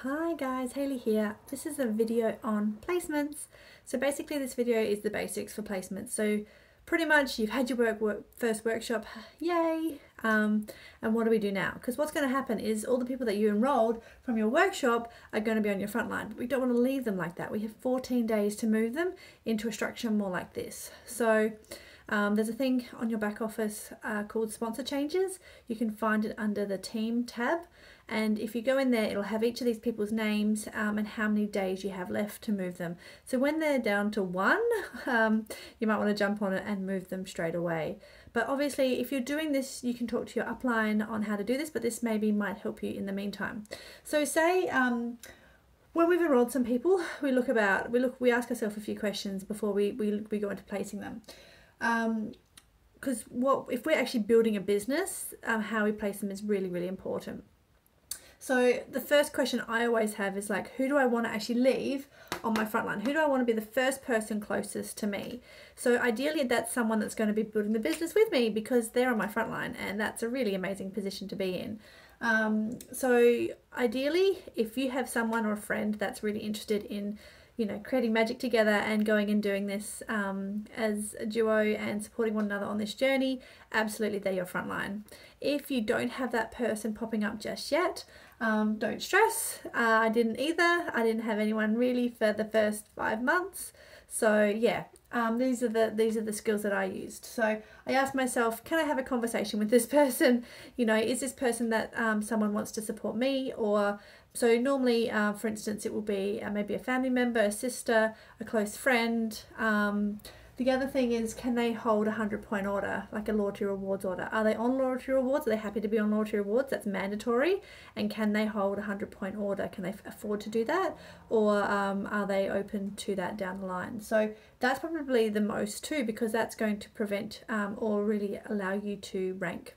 Hi guys, Hayley here. This is a video on placements. So basically this video is the basics for placements. So pretty much you've had your first workshop, yay! And what do we do now? Because what's going to happen is all the people that you enrolled from your workshop are going to be on your front line. But we don't want to leave them like that. We have 14 days to move them into a structure more like this. So there's a thing on your back office called sponsor changes. You can find it under the team tab. And if you go in there, it'll have each of these people's names and how many days you have left to move them. So when they're down to one, you might want to jump on it and move them straight away. But obviously, if you're doing this, you can talk to your upline on how to do this, but this maybe might help you in the meantime. So say when we've enrolled some people, we ask ourselves a few questions before we go into placing them. Because if we're actually building a business, how we place them is really, really important. So the first question I always have is like, who do I want to actually leave on my front line? Who do I want to be the first person closest to me? So ideally that's someone that's going to be building the business with me because they're on my front line, and that's a really amazing position to be in. So ideally, if you have someone or a friend that's really interested in creating magic together and going and doing this as a duo and supporting one another on this journey, absolutely they're your front line. If you don't have that person popping up just yet, don't stress. I didn't either. I didn't have anyone really for the first 5 months. So yeah, these are the skills that I used. So I asked myself, can I have a conversation with this person? Is this person that someone wants to support me? Or so normally, for instance, it will be maybe a family member, a sister, a close friend. The other thing is, can they hold a 100-point order, like a loyalty rewards order? Are they on loyalty rewards? Are they happy to be on loyalty rewards? That's mandatory. And can they hold a 100-point order? Can they afford to do that? Or are they open to that down the line? So that's probably the most too, because that's going to prevent or really allow you to rank.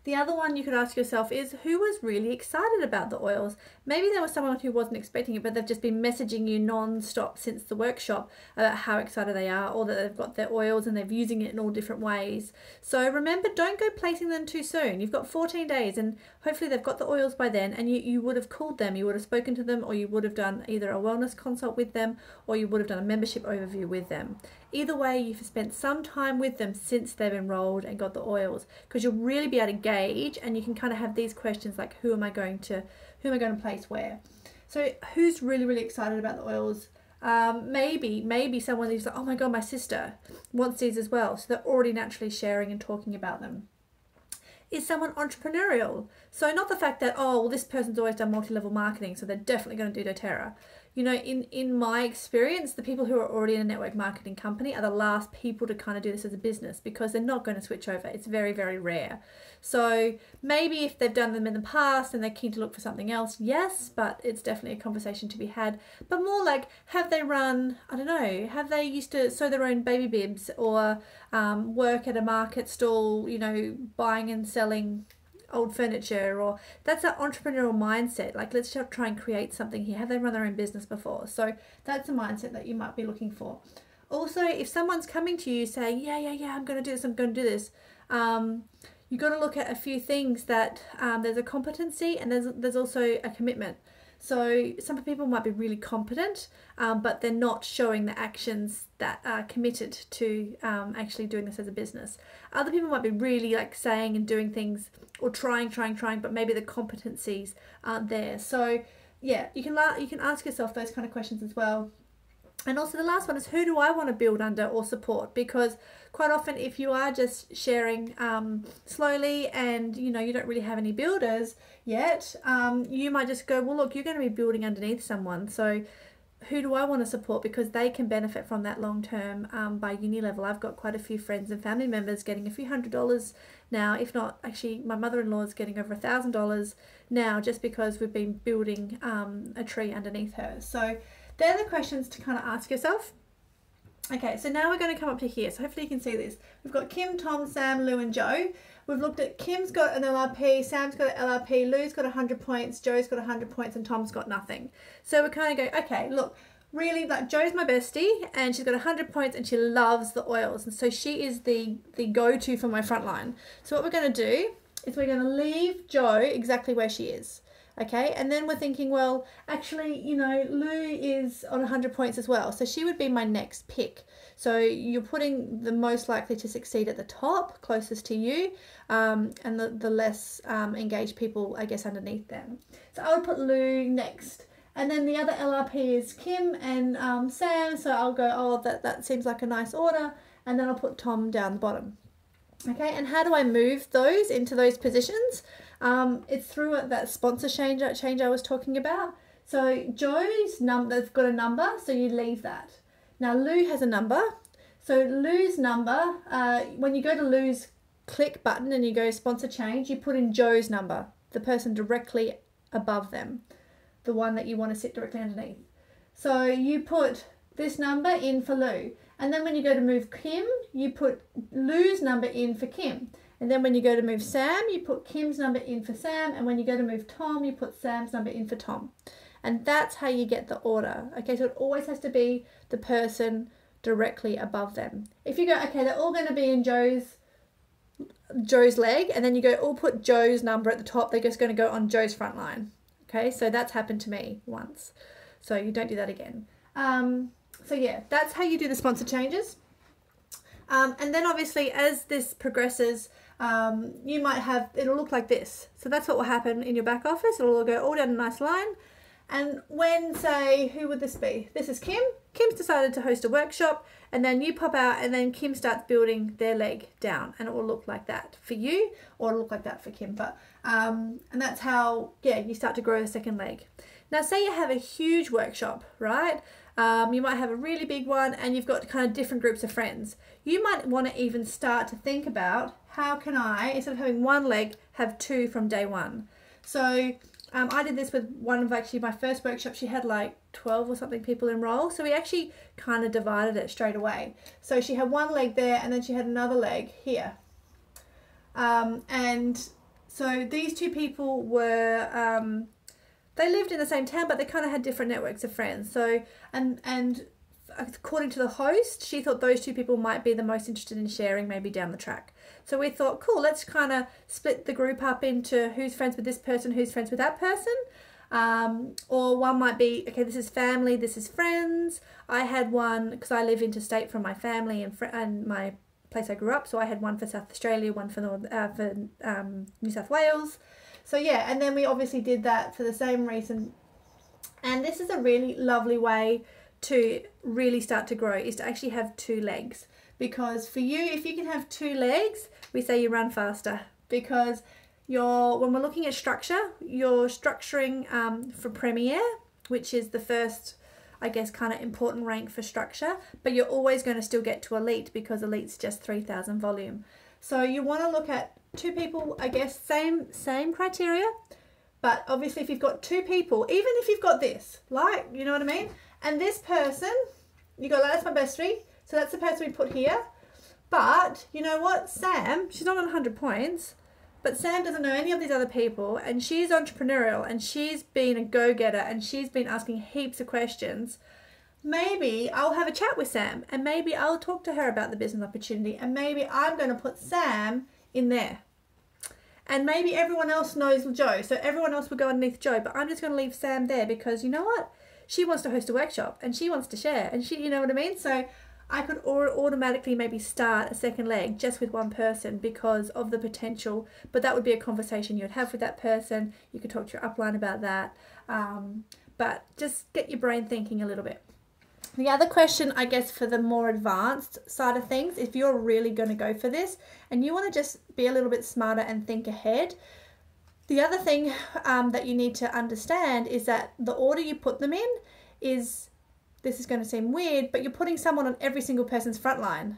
The other one you could ask yourself is, who was really excited about the oils? Maybe there was someone who wasn't expecting it, but they've just been messaging you non-stop since the workshop about how excited they are, or that they've got their oils and they're using it in all different ways. So remember, don't go placing them too soon. You've got 14 days and hopefully they've got the oils by then, and you would have called them, you would have spoken to them, or you would have done either a wellness consult with them, or you would have done a membership overview with them. Either way, you've spent some time with them since they've enrolled and got the oils, because you'll really be able to gauge, and you can kind of have these questions like, who am I going to place where? So who's really, really excited about the oils? Maybe someone who's like, oh my God, my sister wants these as well. So they're already naturally sharing and talking about them. Is someone entrepreneurial? So not the fact that, oh, well, this person's always done multi-level marketing, so they're definitely going to do doTERRA. In my experience, the people who are already in a network marketing company are the last people to kind of do this as a business, because they're not going to switch over. It's very, very rare. So maybe if they've done them in the past and they're keen to look for something else, yes, but it's definitely a conversation to be had. But more like, have they run, I don't know, have they used to sew their own baby bibs, or work at a market stall, buying and selling old furniture? Or that's that entrepreneurial mindset, like, let's try and create something here. Have they run their own business before? So that's a mindset that you might be looking for. Also, if someone's coming to you saying, yeah, I'm going to do this, you've got to look at a few things. That there's a competency and there's also a commitment. So some people might be really competent, but they're not showing the actions that are committed to actually doing this as a business. Other people might be really like saying and doing things, or trying, but maybe the competencies aren't there. So yeah, you can ask yourself those kind of questions as well. And also the last one is, who do I want to build under or support? Because quite often, if you are just sharing slowly and you don't really have any builders yet, you might just go, well, look, you're going to be building underneath someone. So who do I want to support? Because they can benefit from that long term by uni level. I've got quite a few friends and family members getting a few $100s now, if not, actually my mother-in-law is getting over $1,000 now, just because we've been building a tree underneath her. So they're the questions to kind of ask yourself. Okay, so now we're going to come up to here. So hopefully you can see this. We've got Kim, Tom, Sam, Lou and Joe. We've looked at Kim's got an LRP, Sam's got an LRP, Lou's got 100 points, Joe's got 100 points, and Tom's got nothing. So we're kind of going, okay, look, really, like, Joe's my bestie and she's got 100 points and she loves the oils. And so she is the go-to for my front line. So what we're going to do is we're going to leave Joe exactly where she is. Okay, and then we're thinking, well, actually, you know, Lou is on 100 points as well, so she would be my next pick. So you're putting the most likely to succeed at the top, closest to you, and the less engaged people, I guess, underneath them. So I would put Lou next. And then the other LRP is Kim and Sam, so I'll go, oh, that seems like a nice order, and then I'll put Tom down the bottom. Okay, and how do I move those into those positions? It's through that sponsor change I was talking about. So Joe's number's got a number, so you leave that. Now Lou has a number. So Lou's number, when you go to Lou's click button and you go sponsor change, you put in Joe's number, the person directly above them, the one that you want to sit directly underneath. So you put this number in for Lou. And then when you go to move Kim, you put Lou's number in for Kim. And then when you go to move Sam, you put Kim's number in for Sam. And when you go to move Tom, you put Sam's number in for Tom. And that's how you get the order. Okay, so it always has to be the person directly above them. If you go, okay, they're all going to be in Joe's leg, and then you go, all put Joe's number at the top, they're just going to go on Joe's front line. Okay, so that's happened to me once. So you don't do that again. So yeah, that's how you do the sponsor changes. And then obviously as this progresses, you might have, it'll look like this. So that's what will happen in your back office. It'll all go all down a nice line. And when, say, who would this be? This is Kim. Kim's decided to host a workshop, and then you pop out, and then Kim starts building their leg down, and it will look like that for you, or it'll look like that for Kim. But and that's how, yeah, you start to grow the second leg. Now, say you have a huge workshop, right? You might have a really big one, and you've got kind of different groups of friends. You might want to even start to think about, how can I, instead of having one leg, have two from day one? So I did this with one of actually my first workshop. She had like 12 or something people enroll. So we actually kind of divided it straight away. So she had one leg there, and then she had another leg here. And so these two people were, they lived in the same town, but they kind of had different networks of friends. So, and according to the host, she thought those two people might be the most interested in sharing maybe down the track. So we thought, cool, let's kind of split the group up into who's friends with this person, who's friends with that person. Or one might be, okay, this is family, this is friends. I had one, because I live interstate from my family and my place I grew up, so I had one for South Australia, one for New South Wales. So yeah, and then we obviously did that for the same reason. And this is a really lovely way to really start to grow, is to actually have two legs. Because for you, if you can have two legs, we say you run faster. Because when we're looking at structure, you're structuring for Premier, which is the first, I guess, kind of important rank for structure, but you're always going to still get to Elite, because Elite's just 3,000 volume. So you want to look at two people, I guess, same criteria, but obviously if you've got two people, even if you've got this, like, you know what I mean? And this person, you go, that's my bestie, so that's the person we put here. But you know what? Sam, she's not on 100 points, but Sam doesn't know any of these other people, and she's entrepreneurial, and she's been a go-getter, and she's been asking heaps of questions. Maybe I'll have a chat with Sam, and maybe I'll talk to her about the business opportunity, and maybe I'm going to put Sam in there. And maybe everyone else knows Joe, so everyone else will go underneath Joe, but I'm just going to leave Sam there, because you know what? She wants to host a workshop, and she wants to share, and she, you know what I mean? So I could automatically maybe start a second leg just with one person because of the potential, but that would be a conversation you'd have with that person. You could talk to your upline about that, but just get your brain thinking a little bit. The other question, I guess, for the more advanced side of things, if you're really going to go for this and you want to just be a little bit smarter and think ahead, the other thing that you need to understand is that the order you put them in is, this is going to seem weird, but you're putting someone on every single person's front line.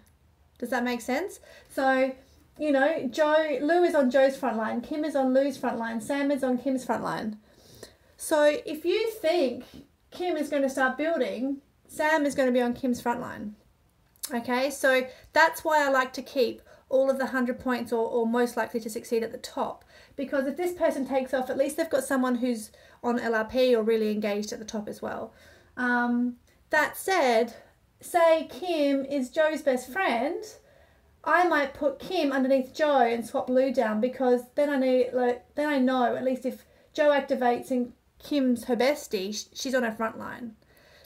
Does that make sense? So, you know, Lou is on Joe's front line, Kim is on Lou's front line, Sam is on Kim's front line. So if you think Kim is going to start building, Sam is going to be on Kim's front line. Okay, so that's why I like to keep all of the 100 points or most likely to succeed at the top. Because if this person takes off, at least they've got someone who's on LRP or really engaged at the top as well. That said, say Kim is Joe's best friend, I might put Kim underneath Joe and swap Lou down, because then I know at least if Joe activates and Kim's her bestie, she's on her front line.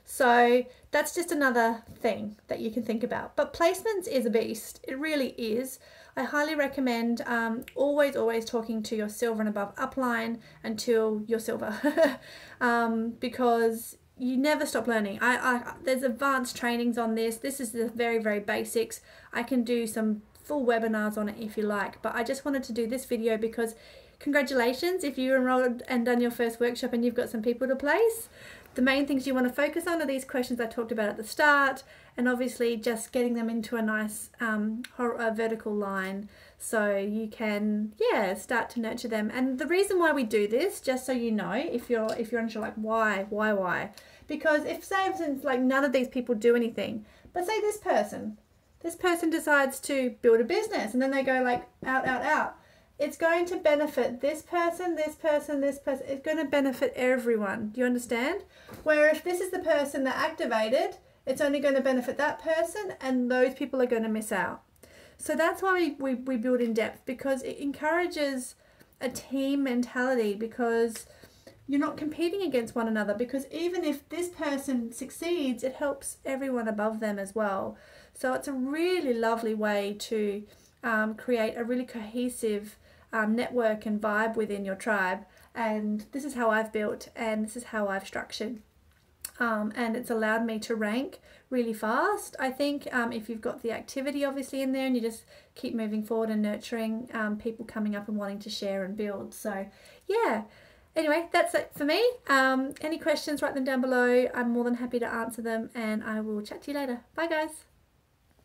So that's just another thing that you can think about. But placements is a beast. It really is. I highly recommend always talking to your silver and above upline until you're silver because you never stop learning. There's advanced trainings on this. This is the very basics. I can do some full webinars on it if you like, but I just wanted to do this video because congratulations if you enrolled and done your first workshop and you've got some people to place. The main things you want to focus on are these questions I talked about at the start, and obviously just getting them into a nice vertical line so you can start to nurture them. And the reason why we do this, just so you know, if you're unsure, like why, because if, say for instance, like none of these people do anything, but say this person decides to build a business and then they go like out, it's going to benefit this person. It's going to benefit everyone. Do you understand? Where if this is the person that activated, it's only going to benefit that person and those people are going to miss out. So that's why we build in depth, because it encourages a team mentality, because you're not competing against one another, because even if this person succeeds, it helps everyone above them as well. So it's a really lovely way to create a really cohesive network and vibe within your tribe. And this is how I've built, and this is how I've structured, and it's allowed me to rank really fast. I think if you've got the activity obviously in there and you just keep moving forward and nurturing people coming up and wanting to share and build. So yeah, anyway, that's it for me. Any questions, write them down below. I'm more than happy to answer them, and I will chat to you later. Bye guys.